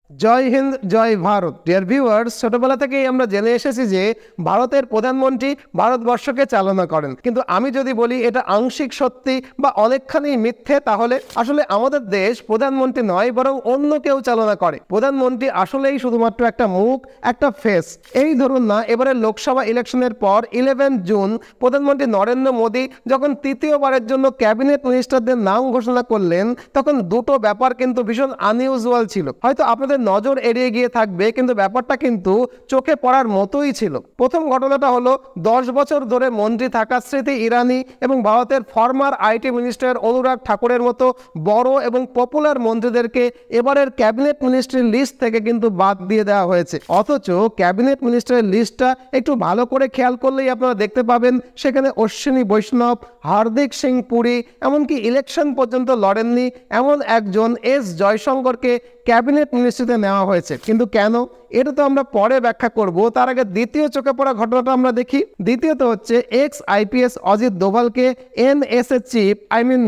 জয় হিন্দ, জয় Bharat. Dear viewers, ছোটবেলা থেকেই আমরা জেনে এসেছি যে ভারতের প্রধানমন্ত্রী ভারতবর্ষকে চালনা করেন। কিন্তু আমি যদি বলি এটা আংশিক সত্যি বা অনেকখানি মিথ্যে, তাহলে আসলে আমাদের দেশ প্রধানমন্ত্রী নয়, বরং অন্য কেউ চালনা করে। প্রধানমন্ত্রী আসলেই শুধুমাত্র একটা মুখ, একটা ফেস। এই ধরুন না, এবারে লোকসভা ইলেকশনের পর 11 জুন প্রধানমন্ত্রী নরেন্দ্র মোদী যখন তৃতীয়বারের জন্য ক্যাবিনেট মিনিস্টারদের নাম ঘোষণা করলেন, তখন দুটো ব্যাপার কিন্তু ভীষণ আনইউজুয়াল ছিল। হয়তো আপনাদের নজর এড়িয়ে গিয়ে থাকবে, কিন্তু ব্যাপারটা কিন্তু চোখে পড়ার মতোই ছিল। প্রথম ঘটনাটা হলো 10 বছর ধরে মন্ত্রী থাকা স্মৃতি ইরানি এবং ভারতের ফর্মার আইটি মিনিস্টার অনুরাগ ঠাকুরের মতো বড় এবং পপুলার মন্ত্রীদেরকে এবারের ক্যাবিনেট মিনিস্ট্রির লিস্ট থেকে কিন্তু বাদ দিয়ে দেওয়া হয়েছে। অথচ ক্যাবিনেট মিনিস্টারের লিস্টটা একটু ভালো করে খেয়াল করলেই আপনারা দেখতে পাবেন সেখানে অশ্বিনী বৈষ্ণব, হার্দিক সিং পুরী, এমনকি ইলেকশন পর্যন্ত লড়েননি এমন একজন এস জয়শঙ্করকে ক্যাবিনেট মিনিস্ট্রিতে নেওয়া হয়েছে। কিন্তু কেন, এটা তো আমরা পরে ব্যাখ্যা করব। তার আগে দ্বিতীয় চোখে পড়া ঘটনাটা আমরা দেখি। দ্বিতীয়ত হচ্ছে এক্স আইপিএস অজিত দোভালকে এনএসএ চিফ,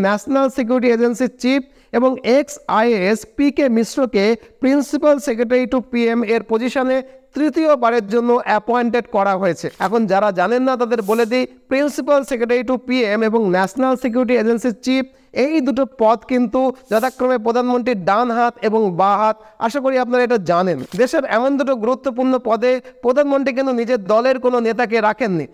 ন্যাশনাল সিকিউরিটি এজেন্সির চিফ, এবং এক্স আইএএস পি কে মিশ্রকে প্রিন্সিপাল সেক্রেটারি টু পিএম এর পজিশনে তৃতীয়বারের জন্য অ্যাপয়েন্টেড করা হয়েছে। এখন যারা জানেন না তাদের বলে দিই, প্রিন্সিপাল সেক্রেটারি টু পিএম এবং ন্যাশনাল সিকিউরিটি এজেন্সির চিফ, এই দুটো পদ কিন্তু যথাক্রমে প্রধানমন্ত্রীর ডান হাত এবং বাঁ হাত। আশা করি আপনারা এটা জানেন। দেশের এমন দুটো গুরুত্বপূর্ণ পদে প্রধানমন্ত্রী কিন্তু নিজের দলের কোনো নেতাকে রাখেননি।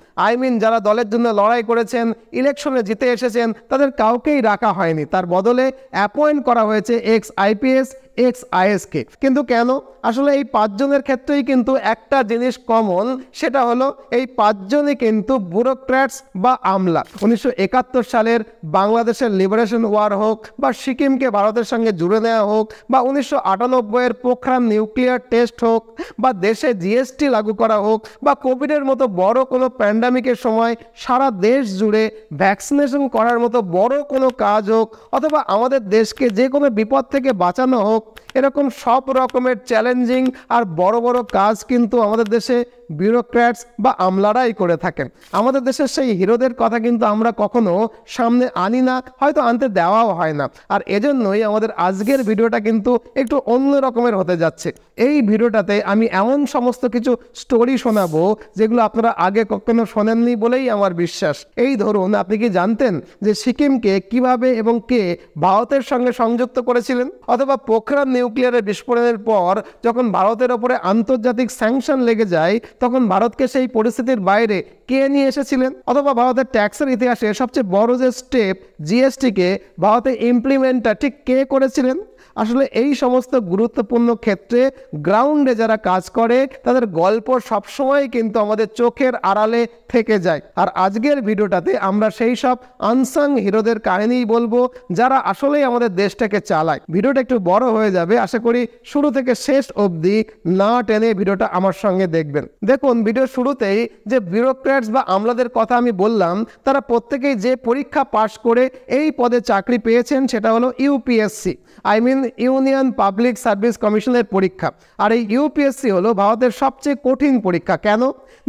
যারা দলের জন্য লড়াই করেছেন, ইলেকশনে জিতে এসেছেন, তাদের কাউকেই রাখা হয়নি। তার বদলে অ্যাপয়েন্ট করা হয়েছে এক্স আইপিএস, এক্স আইএসকে। কিন্তু কেন? আসলে এই 5 জনের ক্ষেত্রেই কিন্তু একটা জিনিস কমন, সেটা হলো এই 5 জনই কিন্তু ব্যুরোক্র্যাটস বা আমলা। 1971 সালের বাংলাদেশের লিবারেশন ওয়ার হোক, বা সিকিমকে ভারতের সঙ্গে জুড়ে নেওয়া হোক, বা 1998 পোখরান নিউক্লিয়ার টেস্ট হোক, বা দেশে জিএসটি লাগু করা হোক, বা কোভিডের মতো বড় কোনো প্যান্ডামিকের সময় সারা দেশ জুড়ে ভ্যাকসিনেশন করার মতো বড় কোনো কাজ হোক, অথবা আমাদের দেশকে যে কোনো বিপদ থেকে বাঁচানো হোক, এরকম সব রকমের চ্যালেঞ্জিং আর বড় বড় কাজ কিন্তু আমাদের দেশে ব্যুরোক্র্যাটস বা আমলারাই করে থাকেন। আমাদের দেশের সেই হিরোদের কথা কিন্তু আমরা কখনো সামনে আনি না, হয়তো আনতে দেওয়াও হয় না। আর এজন্যই আমাদের আজকের ভিডিওটা কিন্তু একটু অন্য রকমের হতে যাচ্ছে। এই ভিডিওটাতে আমি এমন সমস্ত কিছু স্টোরি শোনাবো যেগুলো আপনারা আগে কখনো শোনেননি বলেই আমার বিশ্বাস। এই ধরুন, আপনি কি জানতেন যে সিকিমকে কিভাবে এবং কে ভারতের সঙ্গে সংযুক্ত করেছিলেন? অথবা পোখরান নিউক্লিয়ারের বিস্ফোরণের পর যখন ভারতের ওপরে আন্তর্জাতিক স্যাংশন লেগে যায়, তখন ভারতকে সেই পরিস্থিতির বাইরে কে নিয়ে এসেছিলেন? অথবা ভারতের ট্যাক্সের ইতিহাসে সবচেয়ে বড় যে স্টেপ জিএসটিকে ভারতে ইমপ্লিমেন্টটা ঠিক কে করেছিলেন? আসলে এই সমস্ত গুরুত্বপূর্ণ ক্ষেত্রে গ্রাউন্ডে যারা কাজ করে তাদের গল্প সবসময় কিন্তু আমাদের চোখের আড়ালে থেকে যায়। আর আজকের ভিডিওটাতে আমরা সেই সব আনসাং হিরোদের কাহিনীই বলবো যারা আসলেই আমাদের দেশটাকে চালায়। ভিডিওটা একটু বড় হয়ে যাবে, আশা করি শুরু থেকে শেষ অবধি না টেনে ভিডিওটা আমার সঙ্গে দেখবেন। দেখুন, ভিডিওর শুরুতেই যে ব্যুরোক্র্যাটস বা আমলাদের কথা আমি বললাম, তারা প্রত্যেকেই যে পরীক্ষা পাশ করে এই পদে চাকরি পেয়েছেন সেটা হলো ইউপিএসসি, ইউনিয়ন পাবলিক সার্ভিস কমিশনের পরীক্ষা। আর এই ইউপিএসসি হলো ভারতের সবচেয়ে কঠিন পরীক্ষা। কেন?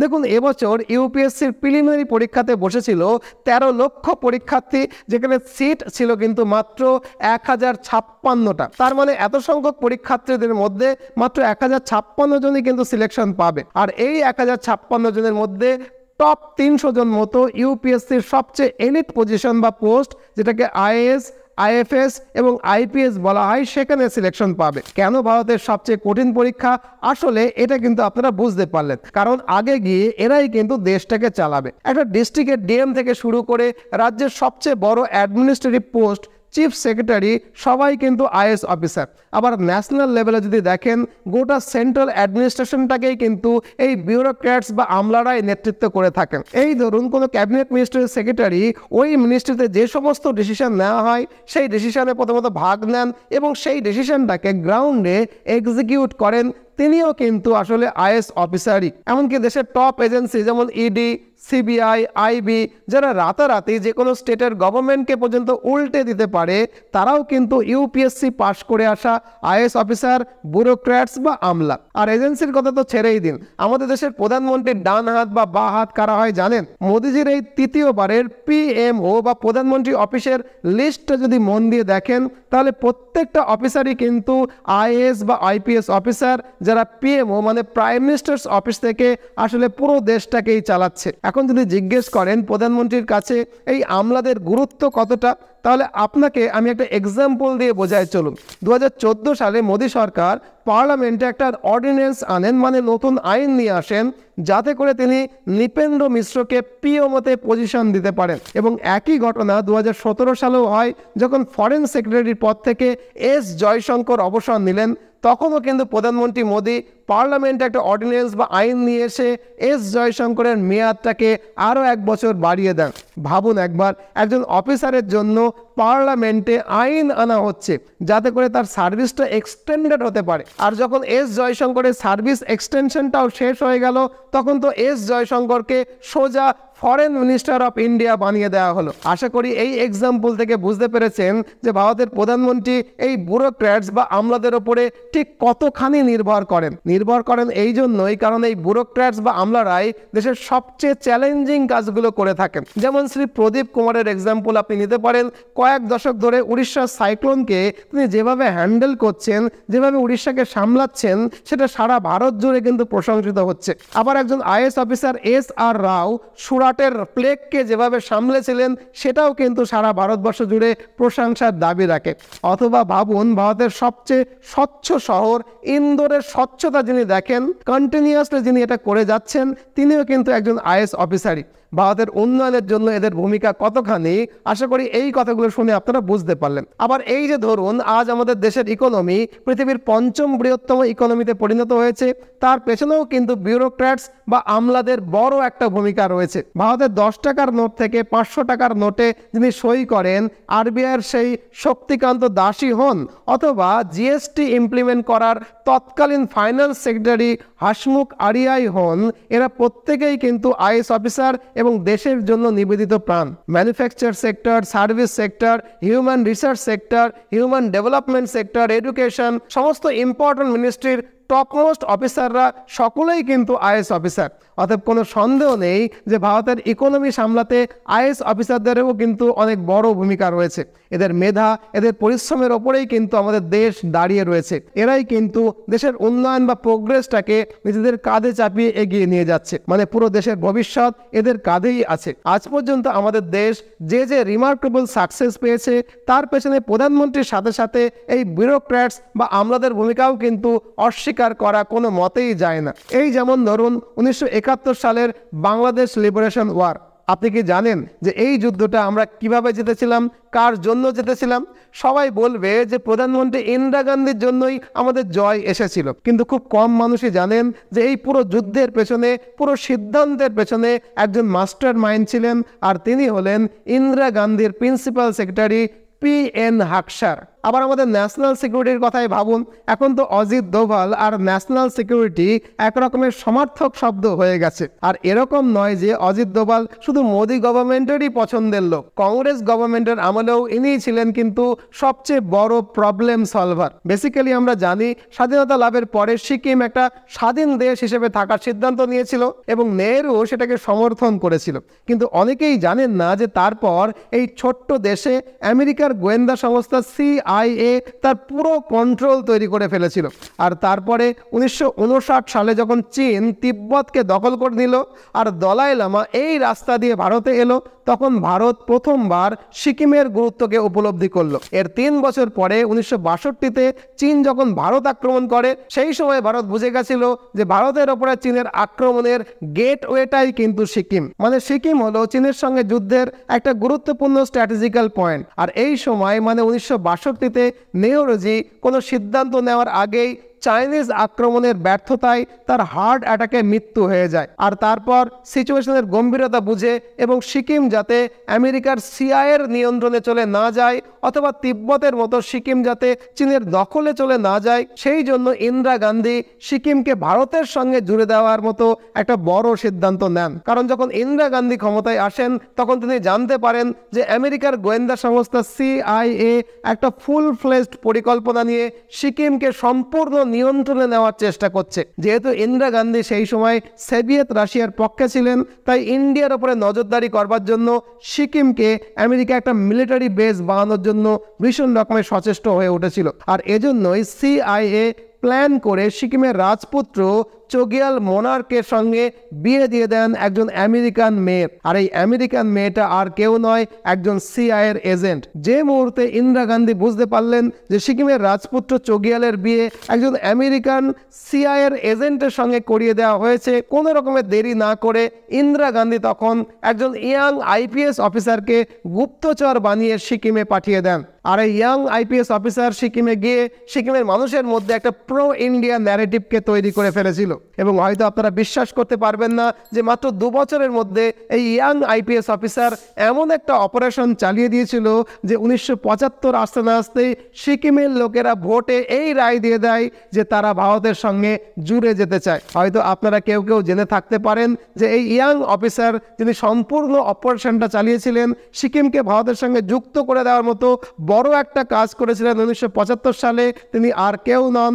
দেখুন, এবছর ইউপিএসসির প্রিলিমিনারি পরীক্ষাতে বসেছিল 13 লক্ষ পরীক্ষার্থী, যেখানে সিট ছিল কিন্তু মাত্র 1056টা। তার মানে এত সংখ্যক পরীক্ষার্থীদের মধ্যে মাত্র 1056 জনই কিন্তু সিলেকশন পাবে। আর এই 1056 জনের মধ্যে টপ 300 জন মতো ইউপিএসসির সবচেয়ে এলিট পজিশন বা পোস্ট, যেটাকে আইএএস, আইএফএস এবং আইপিএস বলা হয়, সেখানে সিলেকশন পাবে। কেন ভারতের সবচেয়ে কঠিন পরীক্ষা? আসলে এটা কিন্তু আপনারা বুঝতে পারলেন, কারণ আগে গিয়ে এরাই কিন্তু দেশটাকে চালাবে। একটা ডিস্ট্রিক্টের ডিএম থেকে শুরু করে রাজ্যের সবচেয়ে বড় অ্যাডমিনিস্ট্রেটিভ পোস্ট, চিফ সেক্রেটারি, সবাই কিন্তু আইএস অফিসার। আবার ন্যাশনাল লেভেলে যদি দেখেন, গোটা সেন্ট্রাল অ্যাডমিনিস্ট্রেশনটাকেই কিন্তু এই ব্যুরোক্র্যাটস বা আমলারাই নেতৃত্ব করে থাকেন। এই ধরুন, কোনো ক্যাবিনেট মিনিস্ট্রির সেক্রেটারি ওই মিনিস্ট্রিতে যে সমস্ত ডিসিশন নেওয়া হয় সেই ডিসিশনে প্রথমত ভাগ নেন এবং সেই ডিসিশনটাকে গ্রাউন্ডে এক্সিকিউট করেন। তিনিও কিন্তু আসলে আইএস অফিসারই। এমনকি দেশের টপ এজেন্সি যেমন ইডি, সিবিআই, আইবি যারা রাতারাতি যে কোনো স্টেটের গভর্নমেন্টকে পর্যন্ত উল্টে দিতে পারে, তারাও কিন্তু ইউপিএসসি পাশ করে আসা আইএস অফিসার, ব্যুরোক্র্যাটস বা আমলা। আর এজেন্সির কথা তো ছেড়েই দিন, আমাদের দেশের প্রধানমন্ত্রীর ডান হাত বা বাঁ হাত কারা হয় জানেন? মোদিজির এই তৃতীয়বারের পিএমও বা প্রধানমন্ত্রী অফিসের লিস্টটা যদি মন দিয়ে দেখেন, তাহলে প্রত্যেকটা অফিসারই কিন্তু আইএএস বা আইপিএস অফিসার, যারা পিএমও মানে প্রাইম মিনিস্টার্স অফিস থেকে আসলে পুরো দেশটাকেই চালাচ্ছে। এখন যদি জিজ্ঞেস করেন প্রধানমন্ত্রীর কাছে এই আমলাদের গুরুত্ব কতটা, তাহলে আপনাকে আমি একটা এক্সাম্পল দিয়ে বোঝাই চলুন। 2014 সালে মোদী সরকার পার্লামেন্টে একটা অর্ডিন্যান্স আনেন, মানে নতুন আইন নিয়ে আসেন, যাতে করে তিনি নৃপেন্দ্র মিশ্রকে পিএমওতে পজিশন দিতে পারেন। এবং একই ঘটনা 2017 সালেও হয়, যখন ফরেন সেক্রেটারির পদ থেকে এস জয়শঙ্কর অবসর নিলেন। তখনও কিন্তু প্রধানমন্ত্রী মোদী পার্লামেন্টে একটা অর্ডিন্যান্স বা আইন নিয়ে এসে এস জয়শঙ্করের মেয়াদটাকে আরও 1 বছর বাড়িয়ে দেন। ভাবুন একবার, একজন অফিসারের জন্য পার্লামেন্টে আইন আনা হচ্ছে যাতে করে তার সার্ভিসটা এক্সটেন্ডেড হতে পারে। আর যখন এস জয়শঙ্করের সার্ভিস এক্সটেনশনটাও শেষ হয়ে গেল, তখন তো এস জয়শঙ্করকে সোজা ফরেন মিনিস্টার অফ ইন্ডিয়া বানিয়ে দেওয়া হলো। আশা করি এই এক্সাম্পল থেকে বুঝতে পেরেছেন যে ভারতের প্রধানমন্ত্রী এই ব্যুরোক্র্যাটস বা আমলাদের ওপরে ঠিক কতখানি নির্ভর করেন এই জন্যই, কারণ এই ব্যুরোক্র্যাটস বা আমলারাই দেশের সবচেয়ে চ্যালেঞ্জিং কাজগুলো করে থাকেন। যেমন শ্রী প্রদীপ কুমারের এক্সাম্পল আপনি নিতে পারেন। কয়েক দশক ধরে উড়িষ্যার সাইক্লোনকে তিনি যেভাবে হ্যান্ডেল করছেন, যেভাবে উড়িষ্যাকে সামলাচ্ছেন, সেটা সারা ভারত জুড়ে কিন্তু প্রশংসিত হচ্ছে। আবার একজন আইএস অফিসার এস আর রাও সুরাটের প্লেগকে যেভাবে সামলেছিলেন, সেটাও কিন্তু সারা ভারতবর্ষ জুড়ে প্রশংসার দাবি রাখে। অথবা ভাবুন, ভারতের সবচেয়ে স্বচ্ছ শহর ইন্দোরের স্বচ্ছতা যিনি দেখেন, কন্টিনিউয়াসলি যিনি এটা করে যাচ্ছেন, তিনিও কিন্তু একজন আইএস অফিসারই। ভারতের উন্নয়নের জন্য এদের ভূমিকা কতখানি, আশা করি এই কথাগুলো শুনে আপনারা বুঝতে পারলেন। আবার এই যে ধরুন, আজ আমাদের দেশের ইকোনমি পৃথিবীর 5ম বৃহত্তম ইকোনমিতে পরিণত হয়েছে, তার পেছনেও কিন্তু ব্যুরোক্র্যাটস বা আমলাদের বড় একটা ভূমিকা রয়েছে। ভারতের 10 টাকার নোট থেকে 500 টাকার নোটে যিনি সই করেন, আরবিআইয়ের সেই শক্তিকান্ত দাসী হন, অথবা জিএসটি ইমপ্লিমেন্ট করার তৎকালীন ফাইন্যান্স সেক্রেটারি হাসমুখ আরিয়াই হন, এরা প্রত্যেকেই কিন্তু আইএস অফিসার এবং দেশের জন্য নিবেদিত প্রাণ। Manufacture sector, service sector, human research sector, human development sector, education, সমস্ত ইম্পর্টেন্ট মিনিস্ট্রির টপমোস্ট অফিসাররা সকলেই কিন্তু আইএস অফিসার। অতএব কোনো সন্দেহ নেই যে ভারতের ইকোনমি সামলাতে আইএস অফিসারদেরও কিন্তু অনেক বড় ভূমিকা রয়েছে। এদের মেধা, এদের পরিশ্রমের ওপরেই কিন্তু আমাদের দেশ দাঁড়িয়ে রয়েছে। এরাই কিন্তু দেশের উন্নয়ন বা প্রোগ্রেসটাকে নিজেদের কাঁধে চাপিয়ে এগিয়ে নিয়ে যাচ্ছে। মানে পুরো দেশের ভবিষ্যৎ এদের কাঁধেই আছে। আজ পর্যন্ত আমাদের দেশ যে রিমার্কেবল সাকসেস পেয়েছে, তার পেছনে প্রধানমন্ত্রীর সাথে সাথে এই ব্যুরোক্র্যাটস বা আমলাদের ভূমিকাও কিন্তু অস্বীকার করা কোনো মতেই যায় না। এই যেমন ধরুন 1971 সালের বাংলাদেশ লিবারেশন ওয়ার। আপনি কি জানেন যে এই যুদ্ধটা আমরা কিভাবে জিতেছিলাম, কার জন্য জিতেছিলাম? সবাই বলবে যে প্রধানমন্ত্রী ইন্দিরা গান্ধীর জন্যই আমাদের জয় এসেছিল, কিন্তু খুব কম মানুষই জানেন যে এই পুরো যুদ্ধের পেছনে, পুরো সিদ্ধান্তের পেছনে একজন মাস্টার মাইন্ড ছিলেন, আর তিনি হলেন ইন্দিরা গান্ধীর প্রিন্সিপাল সেক্রেটারি PN হাকসার। আবার আমাদের ন্যাশনাল সিকিউরিটির কথাই ভাবুন। এখন তো অজিত দোভাল আর ন্যাশনাল সিকিউরিটি এক রকমের সমার্থক শব্দ হয়ে গেছে। আর এরকম নয় যে অজিত দোভাল শুধু মোদি গভর্নমেন্টেরই পছন্দের লোক। কংগ্রেস গভর্নমেন্টের আমলেও ইনিই ছিলেন কিন্তু সবচেয়ে বড় প্রবলেম সলভার। বেসিক্যালি আমরা জানি স্বাধীনতা লাভের পরে সিকিম একটা স্বাধীন দেশ হিসেবে থাকার সিদ্ধান্ত নিয়েছিল এবং নেহরু সেটাকে সমর্থন করেছিল। কিন্তু অনেকেই জানেন না যে তারপর এই ছোট্ট দেশে আমেরিকার গোয়েন্দা সংস্থা CIA তার পুরো কন্ট্রোল তৈরি করে ফেলেছিল। আর তারপরে 1959 সালে যখন চীন তিব্বতকে দখল করে নিল আর দলাই লামা এই রাস্তা দিয়ে ভারতে এলো, তখন ভারত প্রথমবার সিকিমের গুরুত্বকে উপলব্ধি করলো। এর 3 বছর পরে 1962-তে চীন যখন ভারত আক্রমণ করে, সেই সময় ভারত বুঝে গেছিল যে ভারতের ওপরে চীনের আক্রমণের গেটওয়েটাই কিন্তু সিকিম। মানে সিকিম হলো চীনের সঙ্গে যুদ্ধের একটা গুরুত্বপূর্ণ স্ট্র্যাটেজিক্যাল পয়েন্ট। আর এই সময় মানে 1962-তে নেহরুজি কোনো সিদ্ধান্ত নেওয়ার আগেই চাইনিজ আক্রমণের ব্যর্থতায় তার হার্ট অ্যাটাকে মৃত্যু হয়ে যায়। আর তারপর সিচুয়েশনের গম্ভীরতা বুঝে এবং সিকিম যাতে আমেরিকার সিআইএর নিয়ন্ত্রণে চলে না যায় অথবা তিব্বতের মতো সিকিম যাতে চীনের দখলে চলে না যায়, সেই জন্য ইন্দিরা গান্ধী সিকিমকে ভারতের সঙ্গে জুড়ে দেওয়ার মতো একটা বড় সিদ্ধান্ত নেন। কারণ যখন ইন্দিরা গান্ধী ক্ষমতায় আসেন তখন তিনি জানতে পারেন যে আমেরিকার গোয়েন্দা সংস্থা সিআইএ একটা ফুল ফ্লেজড পরিকল্পনা নিয়ে সিকিমকে সম্পূর্ণ নিয়ন্ত্রণে নেওয়ার চেষ্টা করছে। যেহেতু ইন্দিরা গান্ধী সেই সময় সোভিয়েত রাশিয়ার পক্ষে ছিলেন, তাই ইন্ডিয়ার উপরে নজরদারি করবার জন্য সিকিমকে আমেরিকা একটা মিলিটারি বেস বানানোর জন্য ভীষণ রকমের সচেষ্ট হয়ে উঠেছিল। আর এজন্যই সিআইএ প্ল্যান করে সিকিমের রাজপুত্র চোগিয়াল মোনার্কের সঙ্গে বিয়ে দিয়ে দেন একজন আমেরিকান মেয়ের। আর এই আমেরিকান মেয়েটা আর কেউ নয়, একজন সিআইএর এজেন্ট। যে মুহূর্তে ইন্দিরা গান্ধী বুঝতে পারলেন যে সিকিমের রাজপুত্র চোগিয়ালের বিয়ে একজন আমেরিকান সিআইএর এজেন্টের সঙ্গে করিয়ে দেওয়া হয়েছে, কোনো রকমের দেরি না করে ইন্দিরা গান্ধী তখন একজন ইয়াং আইপিএস অফিসারকে গুপ্তচর বানিয়ে সিকিমে পাঠিয়ে দেন। আর এই ইয়াং আইপিএস অফিসার সিকিমে গিয়ে সিকিমের মানুষের মধ্যে একটা প্রো ইন্ডিয়া ন্যারেটিভকে তৈরি করে ফেলেছিল। এবং হয়তো আপনারা বিশ্বাস করতে পারবেন না যে মাত্র 2 বছরের মধ্যে এই ইয়াং আইপিএস অফিসার এমন একটা অপারেশন চালিয়ে দিয়েছিল যে 1975 আসতে না আসতেই সিকিমের লোকেরা ভোটে এই রায় দিয়ে দেয় যে তারা ভারতের সঙ্গে জুড়ে যেতে চায়। হয়তো আপনারা কেউ কেউ জেনে থাকতে পারেন যে এই ইয়াং অফিসার যিনি সম্পূর্ণ অপারেশনটা চালিয়েছিলেন সিকিমকে ভারতের সঙ্গে যুক্ত করে দেওয়ার মতো বড় একটা কাজ করেছিলেন 1975 সালে, তিনি আর কেউ নন,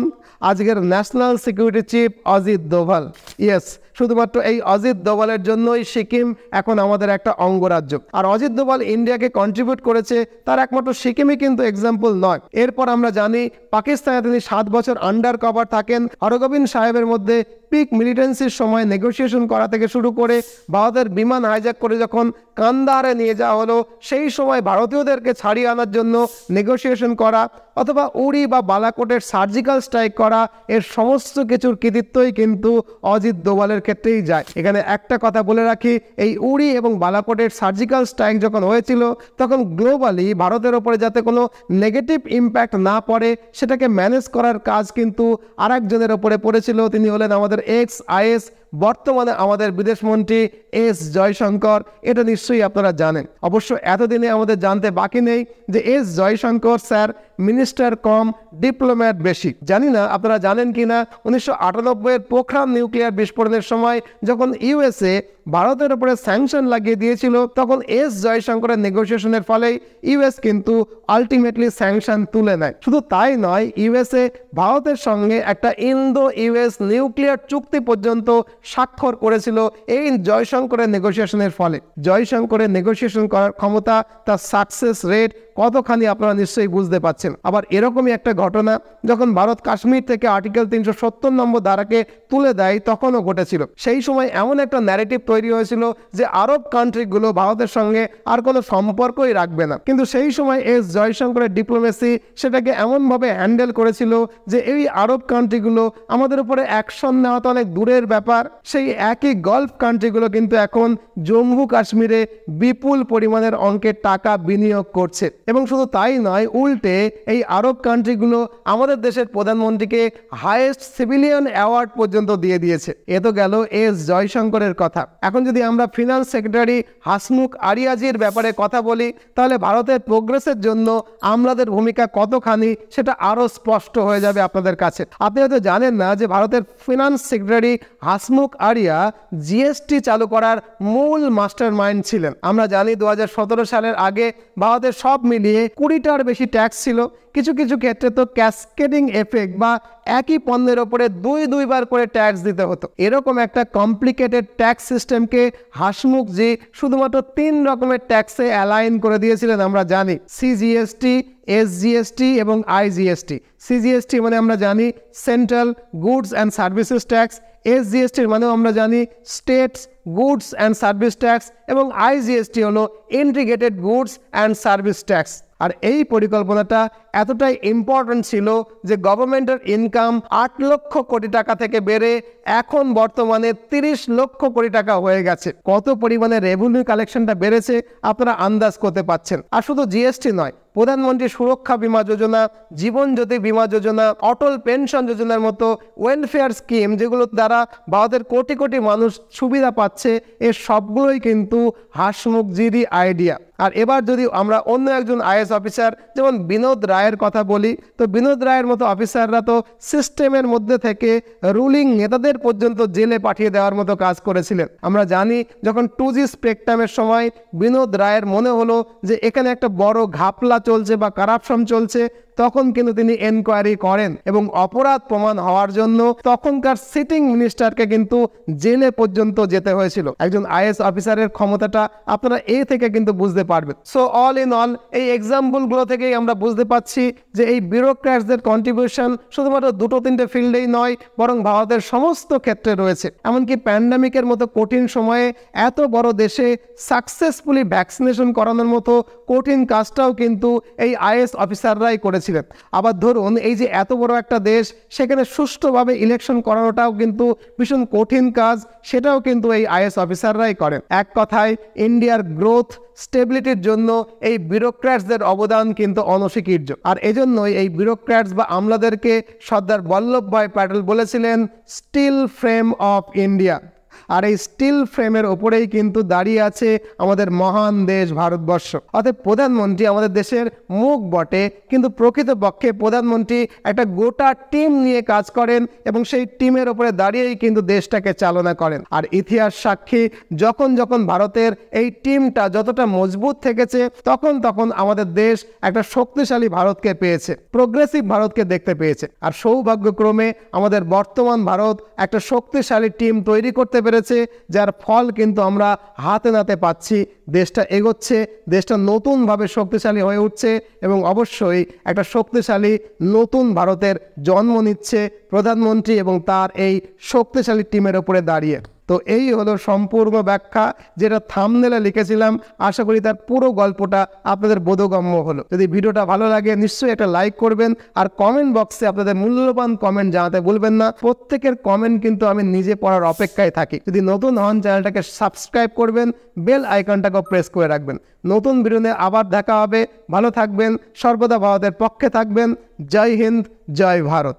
আজকের national security chief Ajit Doval. Yes, শুধুমাত্র এই অজিত দোভালের জন্যই সিকিম এখন আমাদের একটা অঙ্গরাজ্য। আর অজিত দোভাল ইন্ডিয়াকে কন্ট্রিবিউট করেছে, তার একমাত্র সিকিমই কিন্তু এক্সাম্পল নয়। এরপর আমরা জানি পাকিস্তানে তিনি 7 বছর আন্ডার কভার থাকেন। হরগোবিন্দ সাহেবের মধ্যে পিক মিলিটেন্সির সময় নেগোসিয়েশন করা থেকে শুরু করে ভারতের বিমান হাইজ্যাক করে যখন কান্দাহারে নিয়ে যাওয়া হলো সেই সময় ভারতীয়দেরকে ছাড়িয়ে আনার জন্য নেগোসিয়েশন করা, অথবা উড়ি বা বালাকোটের সার্জিক্যাল স্ট্রাইক করা, এর সমস্ত কিছুর কৃতিত্বই কিন্তু অজিত দোভালের ক্ষেত্রেই যায়। এখানে একটা কথা বলে রাখি, এই উড়ি এবং বালাকোটের সার্জিক্যাল স্ট্রাইক যখন হয়েছিল তখন গ্লোবালি ভারতের ওপরে যাতে কোনো নেগেটিভ ইম্প্যাক্ট না পড়ে সেটাকে ম্যানেজ করার কাজ কিন্তু আরেকজনের ওপরে পড়েছিল। তিনি হলেন আমাদের এক্স আইএস, বর্তমানে আমাদের বিদেশমন্ত্রী এস জয়শঙ্কর। এটা নিশ্চয়ই আপনারা জানেন। অবশ্য এতদিনে আমাদের জানতে বাকি নেই যে এস জয়শঙ্কর স্যার মিনিস্টার কম ডিপ্লোম্যাট বেশি। জানি না আপনারা জানেন কি না, 1998 পোখরান নিউক্লিয়ার বিস্ফোরণের সময় যখন ইউএসএ ভারতের উপরে স্যাংশন লাগিয়ে দিয়েছিল তখন এস জয়শঙ্করের নেগোসিয়েশনের ফলেই ইউএস কিন্তু আলটিমেটলি স্যাংশন তুলে নেয়। শুধু তাই নয়, ইউএসএ ভারতের সঙ্গে একটা ইন্দো ইউএস নিউক্লিয়ার চুক্তি পর্যন্ত স্বাক্ষর করেছিল এই জয়শঙ্করের নেগোসিয়েশনের ফলে। জয়শঙ্করের নেগোসিয়েশন করার ক্ষমতা, তার সাকসেস রেট কতখানি আপনারা নিশ্চয়ই বুঝতে পাচ্ছেন। আবার এরকমই একটা ঘটনা যখন ভারত কাশ্মীর থেকে আর্টিকেল 370 নম্বর ধারাকে তুলে দেয় তখনও ঘটেছিল। সেই সময় এমন একটা ন্যারেটিভ তৈরি হয়েছিল যে আরব কান্ট্রিগুলো ভারতের সঙ্গে আর কোনো সম্পর্কই রাখবে না। কিন্তু সেই সময় এস জয়শঙ্করের ডিপ্লোমেসি সেটাকে এমনভাবে হ্যান্ডেল করেছিল যে এই আরব কান্ট্রিগুলো আমাদের উপরে অ্যাকশন নেওয়া তো অনেক দূরের ব্যাপার, সেই একই গলফ কান্ট্রিগুলো কিন্তু এখন জম্মু কাশ্মীরে বিপুল পরিমাণের অঙ্কের টাকা বিনিয়োগ করছে। এবং শুধু তাই নয়, উল্টে এই আরব কান্ট্রিগুলো আমাদের দেশের প্রধানমন্ত্রীকে হাইয়েস্ট সিভিলিয়ান অ্যাওয়ার্ড পর্যন্ত দিয়ে দিয়েছে। এ তো গেল এস জয়শঙ্করের কথা। এখন যদি আমরা ফিনান্স সেক্রেটারি হাসমুখ আরিয়াজির ব্যাপারে কথা বলি তাহলে ভারতের প্রোগ্রেসের জন্য আমাদের ভূমিকা কতখানি সেটা আরও স্পষ্ট হয়ে যাবে আপনাদের কাছে। আপনি হয়তো জানেন না যে ভারতের finance secretary Hasmukh Arya GST চালু করার মূল মাস্টার মাইন্ড ছিলেন। আমরা জানি 2017 সালের আগে ভারতের সব মিলিয়ে 20টার বেশি ট্যাক্স ছিল। কিছু কিছু ক্ষেত্রে তো ক্যাসকেডিং এফেক্ট বা একই পণ্যের ওপরে দুইবার করে ট্যাক্স দিতে হতো। এরকম একটা কমপ্লিকেটেড ট্যাক্স সিস্টেমকে হাসমুখজি শুধুমাত্র 3 রকমের ট্যাক্সে অ্যালাইন করে দিয়েছিলেন। আমরা জানি সিজিএসটি, এসজিএসটি এবং আইজিএসটি। সিজিএসটি মানে আমরা জানি central goods and services tax, এসজিএসটির মানেও আমরা জানি states goods and service tax, এবং আইজিএসটি হলো integrated goods and service tax. আর এই পরিকল্পনাটা এতটাই ইম্পর্টেন্ট ছিল যে গভর্নমেন্টের ইনকাম 8 লক্ষ কোটি টাকা থেকে বেড়ে এখন বর্তমানে 30 লক্ষ কোটি টাকা হয়ে গেছে। কত পরিমাণে রেভিনিউ কালেকশনটা বেড়েছে আপনারা আন্দাজ করতে পাচ্ছেন। আর শুধু জিএসটি নয়, প্রধানমন্ত্রী সুরক্ষা বিমা যোজনা, জীবন জ্যোতি বিমা যোজনা, অটল পেনশন যোজনার মতো ওয়েলফেয়ার স্কিম, যেগুলো দ্বারা ভারতের কোটি কোটি মানুষ সুবিধা পাচ্ছে, এর সবগুলোই কিন্তু হাসমুখজিরই আইডিয়া। আর এবার যদি আমরা অন্য একজন আইএস অফিসার যেমন বিনোদ রায়ের কথা বলি, তো বিনোদ রায়ের মতো অফিসাররা তো সিস্টেমের মধ্যে থেকে রুলিং নেতাদের পর্যন্ত জেলে পাঠিয়ে দেওয়ার মতো কাজ করেছিলেন। আমরা জানি যখন 2G স্পেকট্রামের সময় বিনোদ রায়ের মনে হলো যে এখানে একটা বড় ঘাপলা চলছে বা কারাপশন চলছে, তখন কিন্তু তিনি এনকোয়ারি করেন এবং অপরাধ প্রমাণ হওয়ার জন্য তখনকার সিটিং মিনিস্টারকে কিন্তু জেলে পর্যন্ত যেতে হয়েছিল। একজন আইএস অফিসারের ক্ষমতাটা আপনারা এই থেকে কিন্তু বুঝতে পারবেন। সো অল ইন অল এই এক্সাম্পলগুলো থেকেই আমরা বুঝতে পারছি যে এই বিউরোক্র্যাটসদের কন্ট্রিবিউশন শুধুমাত্র 2-3টে ফিল্ডেই নয়, বরং ভারতের সমস্ত ক্ষেত্রে রয়েছে। এমনকি প্যান্ডামিকের মতো কঠিন সময়ে এত বড় দেশে সাকসেসফুলি ভ্যাকসিনেশন করানোর মতো কঠিন কাজটাও কিন্তু এই আইএস অফিসাররাই করেছিলেন। আবার ধরুন এই যে এত বড় একটা দেশ, সেখানে সুষ্ঠুভাবে ইলেকশন করানোটাও কিন্তু ভীষণ কঠিন কাজ, সেটাও কিন্তু এই আইএস অফিসাররাই করেন। এক কথায় ইন্ডিয়ার গ্রোথ স্টেবিলিটির জন্য এই বিউরোক্র্যাটসদের অবদান কিন্তু অনস্বীকার্য। আর এজন্যই এই বিউরোক্র্যাটস বা আমলাদেরকে সর্দার বল্লভভাই প্যাটেল বলেছিলেন স্টিল ফ্রেম অফ ইন্ডিয়া। আর এই স্টিল ফ্রেমের ওপরেই কিন্তু দাঁড়িয়ে আছে আমাদের মহান দেশ ভারতবর্ষ। অর্থাৎ প্রধানমন্ত্রী আমাদের দেশের মুখ বটে, কিন্তু প্রকৃতপক্ষে প্রধানমন্ত্রী একটা গোটা টিম নিয়ে কাজ করেন এবং সেই টিমের ওপরে দাঁড়িয়েই কিন্তু দেশটাকে চালনা করেন। আর ইতিহাস সাক্ষী, যখন যখন ভারতের এই টিমটা যতটা মজবুত থেকেছে, তখন তখন আমাদের দেশ একটা শক্তিশালী ভারতকে পেয়েছে, প্রোগ্রেসিভ ভারতকে দেখতে পেয়েছে। আর সৌভাগ্যক্রমে আমাদের বর্তমান ভারত একটা শক্তিশালী টিম তৈরি করতে পেরেছে, যার ফল কিন্তু আমরা হাতে নাতে পাচ্ছি। দেশটা এগোচ্ছে, দেশটা নতুনভাবে শক্তিশালী হয়ে উঠছে এবং অবশ্যই একটা শক্তিশালী নতুন ভারতের জন্ম নিচ্ছে প্রধানমন্ত্রী এবং তার এই শক্তিশালী টিমের উপরে দাঁড়িয়ে। তো এই হলো সম্পূর্ণ ব্যাখ্যা, যেটা থাম্বনেলে লিখেছিলাম। আশা করি তার পুরো গল্পটা আপনাদের বোধগম্য হলো। যদি ভিডিওটা ভালো লাগে নিশ্চয়ই একটা লাইক করবেন, আর কমেন্ট বক্সে আপনাদের মূল্যবান কমেন্ট জানাতে ভুলবেন না। প্রত্যেকের কমেন্ট কিন্তু আমি নিজে পড়ার অপেক্ষায় থাকি। যদি নতুন হন চ্যানেলটাকে সাবস্ক্রাইব করবেন, বেল আইকনটাকেও প্রেস করে রাখবেন। নতুন ভিডিওতে আবার দেখা হবে। ভালো থাকবেন, সর্বদা ভারতের পক্ষে থাকবেন। জয় হিন্দ, জয় ভারত।